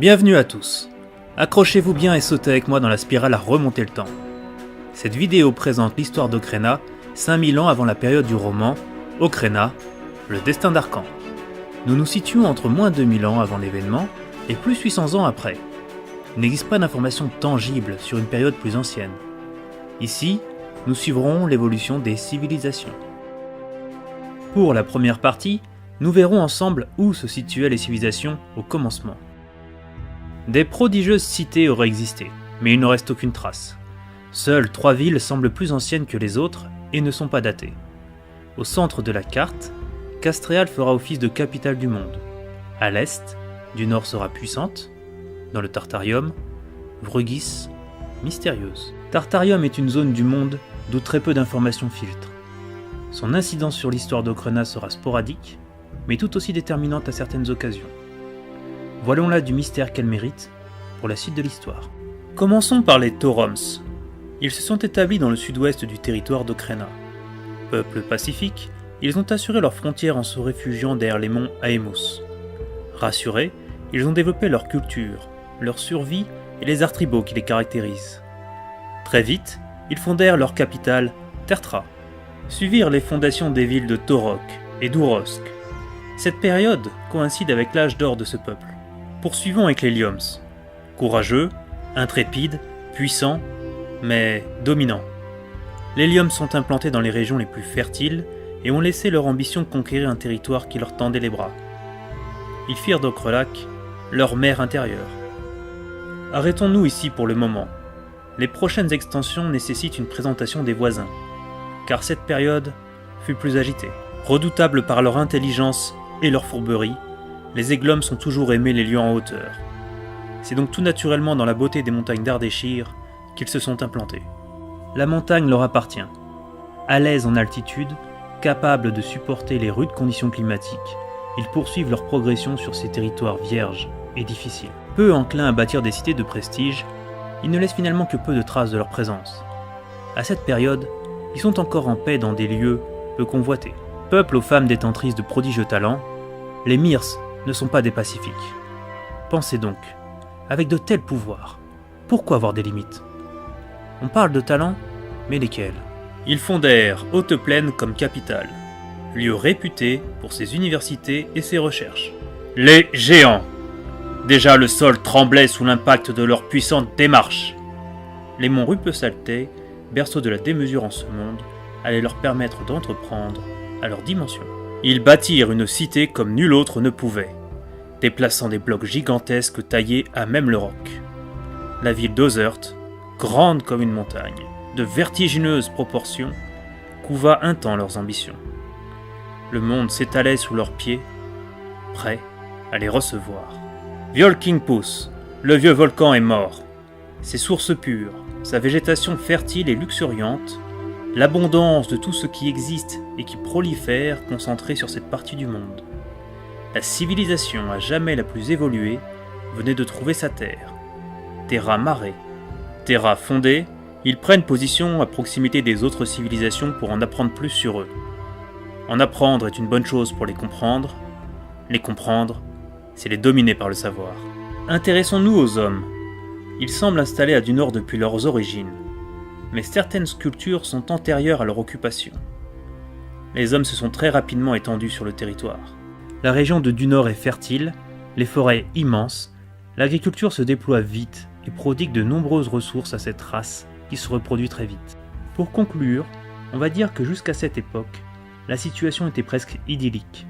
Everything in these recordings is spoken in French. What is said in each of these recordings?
Bienvenue à tous. Accrochez-vous bien et sautez avec moi dans la spirale à remonter le temps. Cette vidéo présente l'histoire d'Ocréna, 5000 ans avant la période du roman, Ocréna, le destin d'Arcan. Nous nous situons entre moins 2000 ans avant l'événement et plus 800 ans après. Il n'existe pas d'informations tangibles sur une période plus ancienne. Ici, nous suivrons l'évolution des civilisations. Pour la première partie, nous verrons ensemble où se situaient les civilisations au commencement. Des prodigieuses cités auraient existé, mais il ne reste aucune trace. Seules 3 villes semblent plus anciennes que les autres et ne sont pas datées. Au centre de la carte, Castréal fera office de capitale du monde. À l'est, du nord sera puissante. Dans le Tartarium, Vrugis, mystérieuse. Tartarium est une zone du monde d'où très peu d'informations filtrent. Son incidence sur l'histoire d'Ocréna sera sporadique, mais tout aussi déterminante à certaines occasions. Voilons-la du mystère qu'elle mérite pour la suite de l'histoire. Commençons par les Toroms. Ils se sont établis dans le sud-ouest du territoire d'Ocréna. Peuple pacifique, ils ont assuré leurs frontières en se réfugiant derrière les monts Aemus. Rassurés, ils ont développé leur culture, leur survie et les arts tribaux qui les caractérisent. Très vite, ils fondèrent leur capitale, Tertra. Suivirent les fondations des villes de Torok et d'Urosk. Cette période coïncide avec l'âge d'or de ce peuple. Poursuivons avec les Lioms. Courageux, intrépides, puissants, mais dominants. Les Lioms sont implantés dans les régions les plus fertiles et ont laissé leur ambition conquérir un territoire qui leur tendait les bras. Ils firent d'Ocrelac leur mer intérieure. Arrêtons-nous ici pour le moment. Les prochaines extensions nécessitent une présentation des voisins, car cette période fut plus agitée. Redoutables par leur intelligence et leur fourberie, les Aigloms ont toujours aimé les lieux en hauteur. C'est donc tout naturellement dans la beauté des montagnes d'Ardéchir qu'ils se sont implantés. La montagne leur appartient. À l'aise en altitude, capables de supporter les rudes conditions climatiques, ils poursuivent leur progression sur ces territoires vierges et difficiles. Peu enclins à bâtir des cités de prestige, ils ne laissent finalement que peu de traces de leur présence. À cette période, ils sont encore en paix dans des lieux peu convoités. Peuple aux femmes détentrices de prodigieux talents, les Myrs ne sont pas des pacifiques. Pensez donc, avec de tels pouvoirs, pourquoi avoir des limites? On parle de talents, mais lesquels? Ils fondèrent Haute-Plaine comme capitale, lieu réputé pour ses universités et ses recherches. Les géants! Déjà le sol tremblait sous l'impact de leur puissante démarche. Les monts Rupesaltais, berceau de la démesure en ce monde, allaient leur permettre d'entreprendre à leur dimension. Ils bâtirent une cité comme nul autre ne pouvait, déplaçant des blocs gigantesques taillés à même le roc. La ville d'Ozert, grande comme une montagne, de vertigineuses proportions, couva un temps leurs ambitions. Le monde s'étalait sous leurs pieds, prêt à les recevoir. Violkingpus, le vieux volcan est mort. Ses sources pures, sa végétation fertile et luxuriante, l'abondance de tout ce qui existe et qui prolifère concentrée sur cette partie du monde. La civilisation à jamais la plus évoluée venait de trouver sa terre. Terra Mare. Terra fondée, ils prennent position à proximité des autres civilisations pour en apprendre plus sur eux. En apprendre est une bonne chose pour les comprendre. Les comprendre, c'est les dominer par le savoir. Intéressons-nous aux hommes. Ils semblent installés à du nord depuis leurs origines. Mais certaines sculptures sont antérieures à leur occupation. Les hommes se sont très rapidement étendus sur le territoire. La région de Dunor est fertile, les forêts immenses, l'agriculture se déploie vite et prodigue de nombreuses ressources à cette race qui se reproduit très vite. Pour conclure, on va dire que jusqu'à cette époque, la situation était presque idyllique.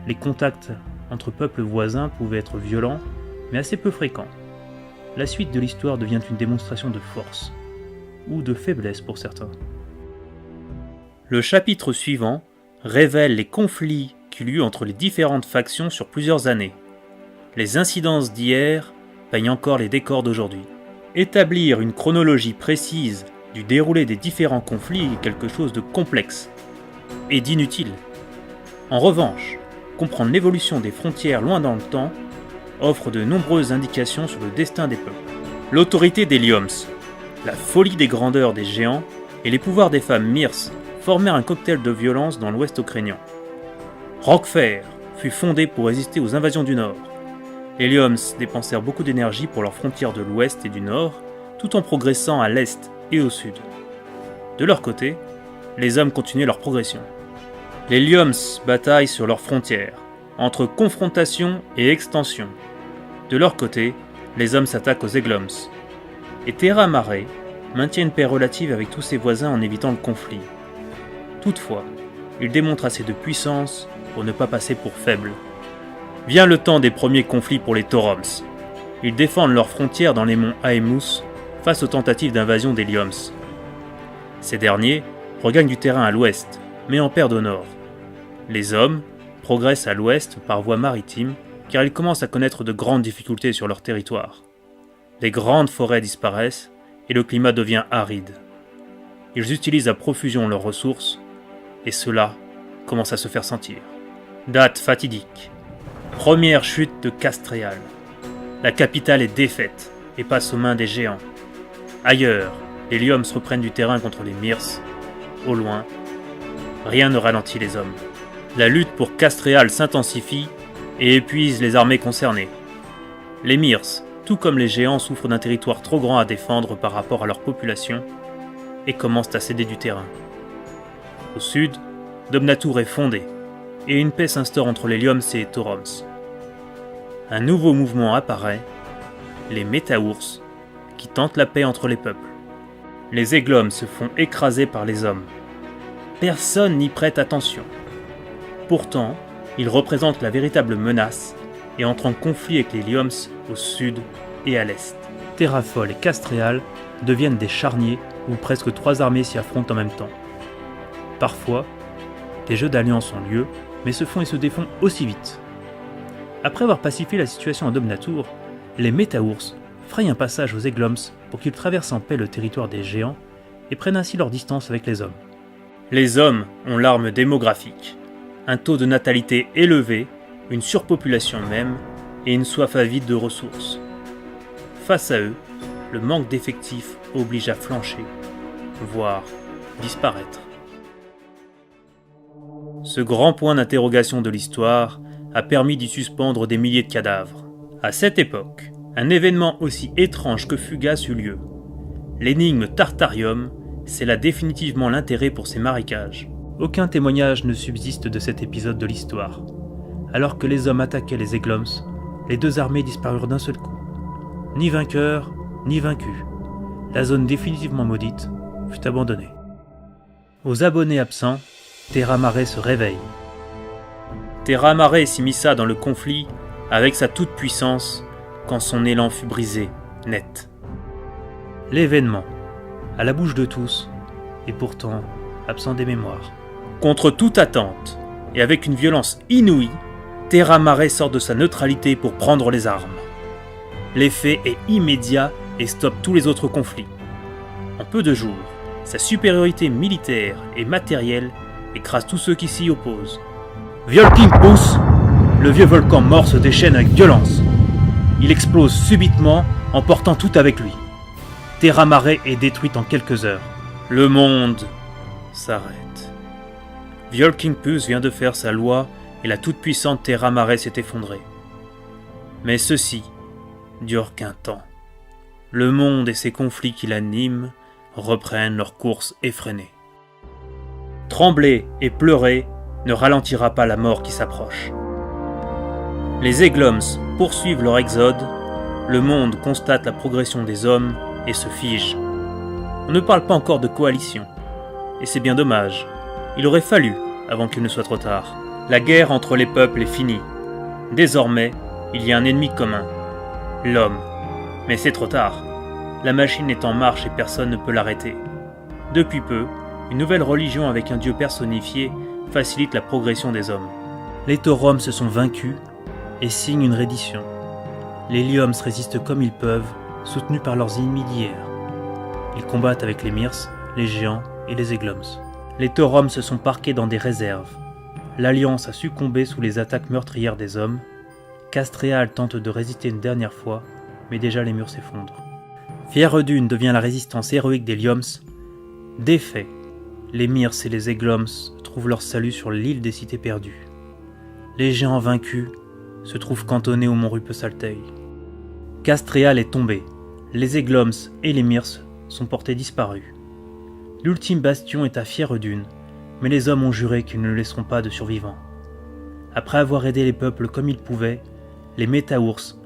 Les contacts entre peuples voisins pouvaient être violents, mais assez peu fréquents. La suite de l'histoire devient une démonstration de force, ou de faiblesse pour certains. Le chapitre suivant révèle les conflits qu'il y eut entre les différentes factions sur plusieurs années. Les incidences d'hier peignent encore les décors d'aujourd'hui. Établir une chronologie précise du déroulé des différents conflits est quelque chose de complexe et d'inutile. En revanche, comprendre l'évolution des frontières loin dans le temps offre de nombreuses indications sur le destin des peuples. L'autorité des Lioms, la folie des grandeurs des géants et les pouvoirs des femmes Myrs formèrent un cocktail de violence dans l'ouest ocrénien. Roquefer fut fondé pour résister aux invasions du Nord. Les Lyoms dépensèrent beaucoup d'énergie pour leurs frontières de l'ouest et du nord, tout en progressant à l'est et au sud. De leur côté, les hommes continuaient leur progression. Les Lyoms bataillent sur leurs frontières, entre confrontation et extension. De leur côté, les hommes s'attaquent aux Egloms. Et Terra Mare maintient une paix relative avec tous ses voisins en évitant le conflit. Toutefois, il démontre assez de puissance pour ne pas passer pour faible. Vient le temps des premiers conflits pour les Toroms. Ils défendent leurs frontières dans les monts Aemus face aux tentatives d'invasion des Lyoms. Ces derniers regagnent du terrain à l'ouest, mais en perdent au nord. Les hommes progressent à l'ouest par voie maritime car ils commencent à connaître de grandes difficultés sur leur territoire. Les grandes forêts disparaissent et le climat devient aride. Ils utilisent à profusion leurs ressources et cela commence à se faire sentir. Date fatidique. Première chute de Castréal. La capitale est défaite et passe aux mains des géants. Ailleurs, les Lyoms reprennent du terrain contre les Myrs. Au loin, rien ne ralentit les hommes. La lutte pour Castréal s'intensifie et épuise les armées concernées. Les Myrs, tout comme les géants, souffrent d'un territoire trop grand à défendre par rapport à leur population et commencent à céder du terrain. Au sud, Domnatour est fondée et une paix s'instaure entre les Lyoms et les Toroms. Un nouveau mouvement apparaît, les Métaours, qui tentent la paix entre les peuples. Les Egloms se font écraser par les hommes. Personne n'y prête attention. Pourtant, ils représentent la véritable menace et entrent en conflit avec les Lyoms au sud et à l'est. Terrafol et Castréal deviennent des charniers où presque 3 armées s'y affrontent en même temps. Parfois, des jeux d'alliance ont lieu, mais se font et se défont aussi vite. Après avoir pacifié la situation à Domnatour, les Métaours frayent un passage aux Egloms pour qu'ils traversent en paix le territoire des géants et prennent ainsi leur distance avec les hommes. Les hommes ont l'arme démographique, un taux de natalité élevé, une surpopulation même et une soif avide de ressources. Face à eux, le manque d'effectifs oblige à flancher, voire disparaître. Ce grand point d'interrogation de l'histoire a permis d'y suspendre des milliers de cadavres. À cette époque, un événement aussi étrange que fugace eut lieu. L'énigme Tartarium scella définitivement l'intérêt pour ces marécages. Aucun témoignage ne subsiste de cet épisode de l'histoire. Alors que les hommes attaquaient les Egloms, les 2 armées disparurent d'un seul coup. Ni vainqueur, ni vaincu. La zone définitivement maudite fut abandonnée. Aux abonnés absents, Terra Mare se réveille. Terra Mare s'immisça dans le conflit avec sa toute-puissance quand son élan fut brisé, net. L'événement, à la bouche de tous, et pourtant absent des mémoires. Contre toute attente, et avec une violence inouïe, Terra Mare sort de sa neutralité pour prendre les armes. L'effet est immédiat et stoppe tous les autres conflits. En peu de jours, sa supériorité militaire et matérielle écrase tous ceux qui s'y opposent. Violking pousse, le vieux volcan mort se déchaîne avec violence. Il explose subitement, emportant tout avec lui. Terra Mare est détruite en quelques heures. Le monde s'arrête. Violking-Pus vient de faire sa loi et la toute-puissante Terra Mare s'est effondrée. Mais ceci dure qu'un temps. Le monde et ses conflits qui l'animent reprennent leur course effrénée. Trembler et pleurer ne ralentira pas la mort qui s'approche. Les Egloms poursuivent leur exode, le monde constate la progression des hommes et se fige. On ne parle pas encore de coalition, et c'est bien dommage. Il aurait fallu avant qu'il ne soit trop tard. La guerre entre les peuples est finie. Désormais, il y a un ennemi commun, l'homme. Mais c'est trop tard. La machine est en marche et personne ne peut l'arrêter. Depuis peu, une nouvelle religion avec un dieu personnifié facilite la progression des hommes. Les Toroms se sont vaincus et signent une reddition. Les Lyoms résistent comme ils peuvent, soutenus par leurs ennemis d'hier. Ils combattent avec les Myrs, les géants et les Egloms. Les Toroms se sont parqués dans des réserves. L'Alliance a succombé sous les attaques meurtrières des hommes. Castréal tente de résister une dernière fois, mais déjà les murs s'effondrent. Fieredune devient la résistance héroïque des Lyoms. Défaits, les Myrs et les Egloms trouvent leur salut sur l'île des cités perdues. Les géants vaincus se trouve cantonné au mont Rupesaltei. Castréal est tombé, les Egloms et les Myrs sont portés disparus. L'ultime bastion est à Fière-Dune, mais les hommes ont juré qu'ils ne laisseront pas de survivants. Après avoir aidé les peuples comme ils pouvaient, les Métaours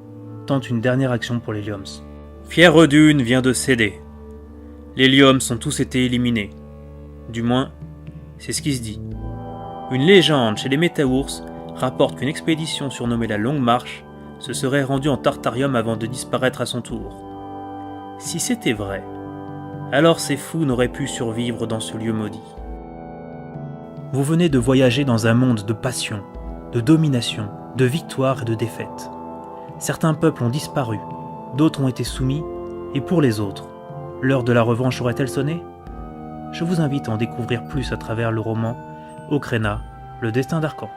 tentent une dernière action pour les Lioms. Fière-Dune vient de céder. Les Lioms ont tous été éliminés. Du moins, c'est ce qui se dit. Une légende chez les Métaours rapporte qu'une expédition surnommée la Longue Marche se serait rendue en Tartarium avant de disparaître à son tour. Si c'était vrai, alors ces fous n'auraient pu survivre dans ce lieu maudit. Vous venez de voyager dans un monde de passion, de domination, de victoire et de défaite. Certains peuples ont disparu, d'autres ont été soumis, et pour les autres, l'heure de la revanche aurait-elle sonné ? Je vous invite à en découvrir plus à travers le roman Okréna, le destin d'Arcan.